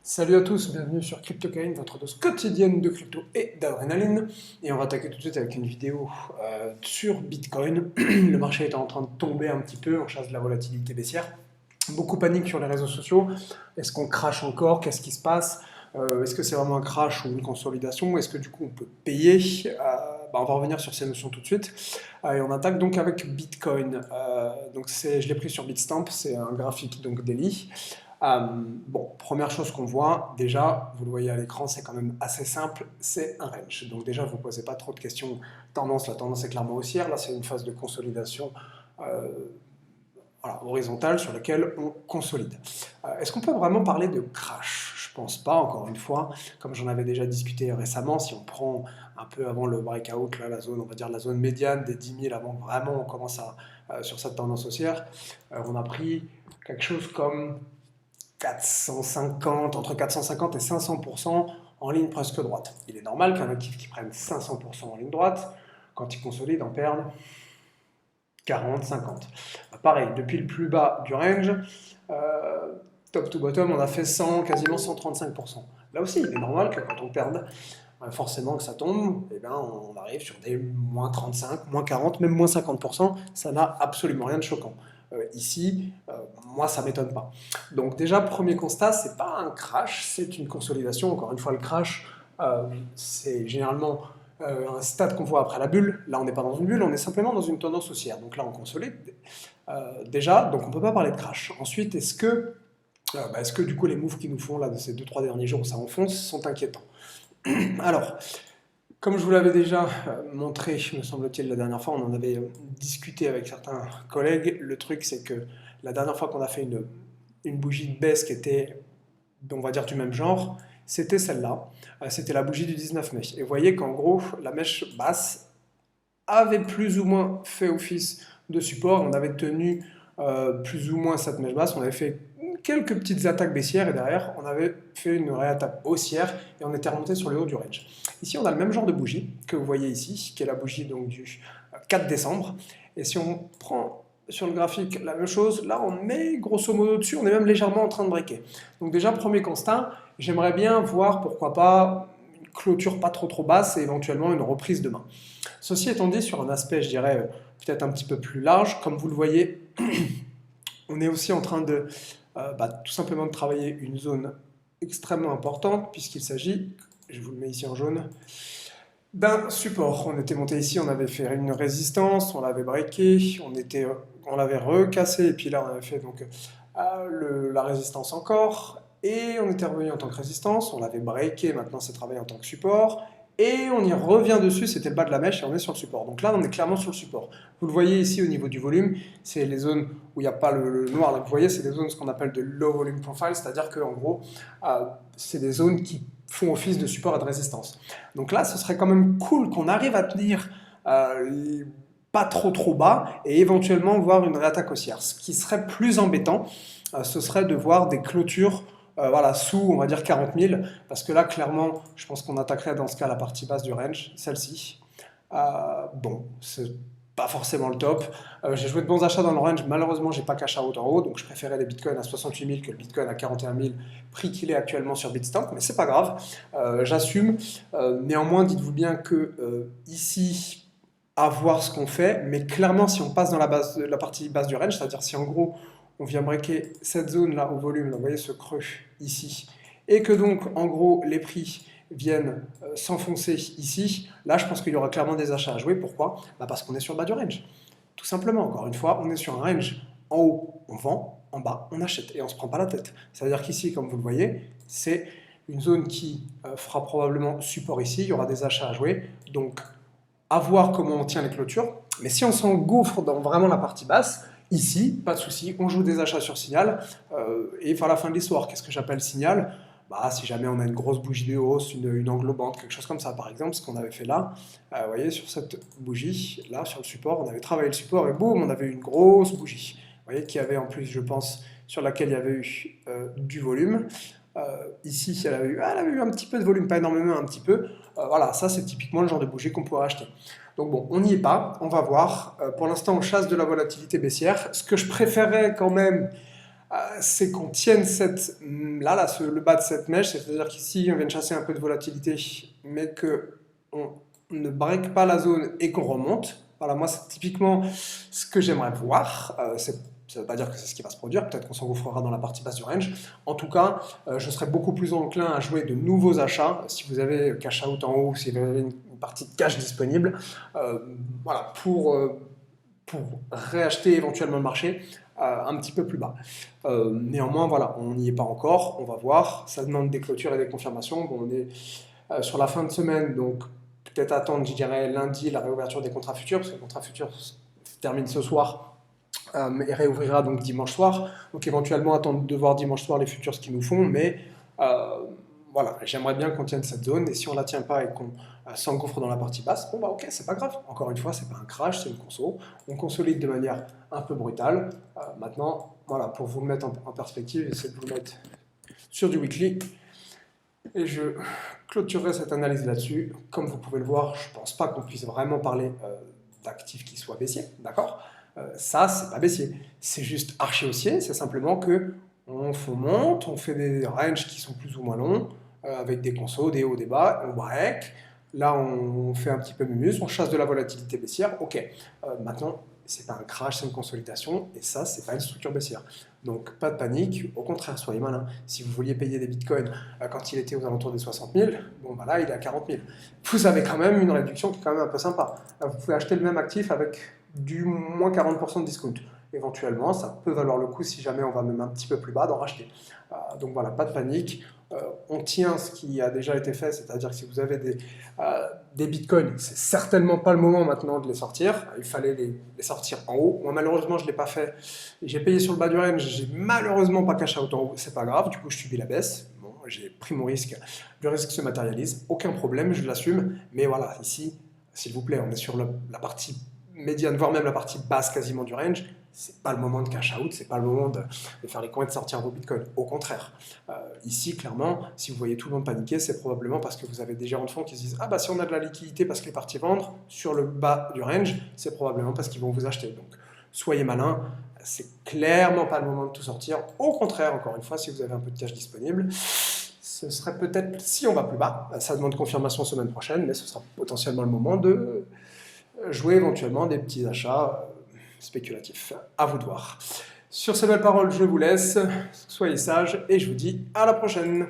Salut à tous, bienvenue sur CryptoCaïne, votre dose quotidienne de crypto et d'adrénaline. Et on va attaquer tout de suite avec une vidéo sur Bitcoin. Le marché est en train de tomber un petit peu, on chasse de la volatilité baissière. Beaucoup panique sur les réseaux sociaux. Est-ce qu'on crache encore? Qu'est-ce qui se passe? Est-ce que c'est vraiment un crash ou une consolidation? Est-ce que du coup on peut payer? On va revenir sur ces notions tout de suite. Et on attaque donc avec Bitcoin. Je l'ai pris sur Bitstamp, c'est un graphique donc daily. Première chose qu'on voit, déjà, vous le voyez à l'écran, c'est quand même assez simple, c'est un range. Donc déjà, vous ne posez pas trop de questions tendance, la tendance est clairement haussière, là c'est une phase de consolidation horizontale sur laquelle on consolide. Est-ce qu'on peut vraiment parler de crash? Je pense pas, encore une fois, comme j'en avais déjà discuté récemment, si on prend un peu avant le breakout, là, la zone, on va dire la zone médiane des 10 000 avant que vraiment on commence sur cette tendance haussière, on a pris quelque chose comme 450, entre 450 et 500% en ligne presque droite. Il est normal qu'un actif qui prenne 500% en ligne droite, quand il consolide, en perde 40, 50. Pareil, depuis le plus bas du range, top to bottom, on a fait 100, quasiment 135%. Là aussi, il est normal que quand on perde, forcément que ça tombe, on arrive sur des moins 35, moins 40, même moins 50%. Ça n'a absolument rien de choquant. Ici, moi, ça ne m'étonne pas. Donc déjà, premier constat, c'est pas un crash, c'est une consolidation. Encore une fois, le crash, c'est généralement un stade qu'on voit après la bulle. Là, on n'est pas dans une bulle, on est simplement dans une tendance haussière. Donc là, on consolide. Déjà, donc on ne peut pas parler de crash. Ensuite, est-ce que du coup, les moves qu'ils nous font là de ces 2-3 derniers jours où ça enfonce sont inquiétants? Alors, comme je vous l'avais déjà montré, me semble-t-il, la dernière fois, on en avait discuté avec certains collègues. Le truc, c'est que la dernière fois qu'on a fait une bougie de baisse qui était, on va dire, du même genre, c'était celle-là. C'était la bougie du 19 mai. Et vous voyez qu'en gros, la mèche basse avait plus ou moins fait office de support. On avait tenu plus ou moins cette mèche basse. On avait fait quelques petites attaques baissières et derrière, on avait fait une réattaque haussière et on était remonté sur le haut du range. Ici, on a le même genre de bougie que vous voyez ici, qui est la bougie donc, du 4 décembre. Et si on prend sur le graphique la même chose, là, on est grosso modo dessus, on est même légèrement en train de breaker. Donc déjà, premier constat, j'aimerais bien voir, pourquoi pas, une clôture pas trop basse et éventuellement une reprise demain. Ceci étant dit, sur un aspect, je dirais, peut-être un petit peu plus large, comme vous le voyez, on est aussi en train de tout simplement de travailler une zone extrêmement importante, puisqu'il s'agit, je vous le mets ici en jaune, d'un support. On était monté ici, on avait fait une résistance, on l'avait breaké, on l'avait recassé, et puis là on avait fait donc la résistance encore, et on était revenu en tant que résistance, on l'avait breaké, maintenant c'est travaillé en tant que support, et on y revient dessus, c'était le bas de la mèche et on est sur le support. Donc là, on est clairement sur le support. Vous le voyez ici au niveau du volume, c'est les zones où il n'y a pas le noir. Là, vous voyez, c'est des zones ce qu'on appelle de low volume profile, c'est-à-dire qu'en gros, c'est des zones qui font office de support et de résistance. Donc là, ce serait quand même cool qu'on arrive à tenir pas trop bas et éventuellement voir une réattaque haussière. Ce qui serait plus embêtant, ce serait de voir des clôtures sous, on va dire, 40 000, parce que là, clairement, je pense qu'on attaquerait dans ce cas la partie basse du range, celle-ci. C'est pas forcément le top. J'ai joué de bons achats dans le range, malheureusement, j'ai pas cash out en haut, donc je préférais les bitcoins à 68 000 que le bitcoin à 41 000, prix qu'il est actuellement sur Bitstamp, mais c'est pas grave, j'assume. Néanmoins, dites-vous bien que ici, à voir ce qu'on fait, mais clairement, si on passe dans la partie basse du range, c'est-à-dire si en gros, on vient breaker cette zone-là au volume, là, vous voyez ce creux ici, et que donc, en gros, les prix viennent s'enfoncer ici, là, je pense qu'il y aura clairement des achats à jouer. Pourquoi? Parce qu'on est sur le bas du range. Tout simplement, encore une fois, on est sur un range. En haut, on vend, en bas, on achète, et on ne se prend pas la tête. C'est-à-dire qu'ici, comme vous le voyez, c'est une zone qui fera probablement support ici, il y aura des achats à jouer, donc à voir comment on tient les clôtures, mais si on s'engouffre dans vraiment la partie basse, ici, pas de souci, on joue des achats sur signal, et vers la fin de l'histoire, qu'est-ce que j'appelle signal? Si jamais on a une grosse bougie de hausse, une englobante, quelque chose comme ça, par exemple, ce qu'on avait fait là, vous voyez, sur cette bougie, là, sur le support, on avait travaillé le support, et boum, on avait une grosse bougie, vous voyez, qui avait en plus, je pense, sur laquelle il y avait eu du volume. Ici, elle avait eu un petit peu de volume, pas énormément, un petit peu. Voilà, ça c'est typiquement le genre de bougie qu'on pourrait acheter. Donc bon, on n'y est pas, on va voir. Pour l'instant, on chasse de la volatilité baissière. Ce que je préférais quand même, c'est qu'on tienne le bas de cette mèche, c'est-à-dire qu'ici on vient de chasser un peu de volatilité, mais qu'on ne break pas la zone et qu'on remonte. Voilà, moi c'est typiquement ce que j'aimerais voir. Ça ne veut pas dire que c'est ce qui va se produire, peut-être qu'on s'engouffrera dans la partie basse du range. En tout cas, je serais beaucoup plus enclin à jouer de nouveaux achats. Si vous avez cash out en haut, si vous avez une partie de cash disponible, voilà, pour réacheter éventuellement le marché un petit peu plus bas. Néanmoins, voilà, on n'y est pas encore, on va voir. Ça demande des clôtures et des confirmations. Bon, on est sur la fin de semaine, donc peut-être attendre, je dirais, lundi la réouverture des contrats futurs, parce que le contrat futur se termine ce soir et réouvrira donc dimanche soir. Donc éventuellement attendre de voir dimanche soir les futurs ce qu'ils nous font, mais voilà, j'aimerais bien qu'on tienne cette zone, et si on la tient pas et qu'on s'engouffre dans la partie basse, bon bah ok, c'est pas grave. Encore une fois, c'est pas un crash, c'est une conso. On consolide de manière un peu brutale. Maintenant, voilà, pour vous le mettre en perspective, j'essaie de vous le mettre sur du weekly. Et je clôturerai cette analyse là-dessus. Comme vous pouvez le voir, je ne pense pas qu'on puisse vraiment parler d'actifs qui soient baissiers, d'accord? Ça, c'est pas baissier. C'est juste archi haussier, c'est simplement que on monte, on fait des ranges qui sont plus ou moins longs, avec des consos, des hauts, des bas, on break. Là, on fait un petit peu mumus, on chasse de la volatilité baissière. Ok, maintenant, c'est pas un crash, c'est une consolidation, et ça, c'est pas une structure baissière. Donc, pas de panique, au contraire, soyez malin. Si vous vouliez payer des bitcoins quand il était aux alentours des 60 000, bon, bah là, il est à 40 000. Vous avez quand même une réduction qui est quand même un peu sympa. Vous pouvez acheter le même actif avec du moins 40% de discount. Éventuellement, ça peut valoir le coup si jamais on va même un petit peu plus bas d'en racheter. Donc voilà, pas de panique. On tient ce qui a déjà été fait, c'est-à-dire que si vous avez des bitcoins, c'est certainement pas le moment maintenant de les sortir. Il fallait les sortir en haut. Moi, malheureusement, je ne l'ai pas fait. J'ai payé sur le bas du range, j'ai malheureusement pas cash out en haut. C'est pas grave, du coup, je subis la baisse. Bon, j'ai pris mon risque. Le risque se matérialise, aucun problème, je l'assume. Mais voilà, ici, s'il vous plaît, on est sur la partie médiane, voire même la partie basse quasiment du range. C'est pas le moment de cash out, c'est pas le moment de faire les coins et de sortir vos bitcoins. Au contraire, ici, clairement, si vous voyez tout le monde paniquer, c'est probablement parce que vous avez des gérants de fonds qui se disent « Ah bah si on a de la liquidité parce qu'il est parti vendre sur le bas du range, c'est probablement parce qu'ils vont vous acheter. » Donc, soyez malins, c'est clairement pas le moment de tout sortir. Au contraire, encore une fois, si vous avez un peu de cash disponible, ce serait peut-être, si on va plus bas, ça demande confirmation semaine prochaine, mais ce sera potentiellement le moment de jouer éventuellement des petits achats spéculatifs. À vous de voir. Sur ces belles paroles, je vous laisse. Soyez sages et je vous dis à la prochaine.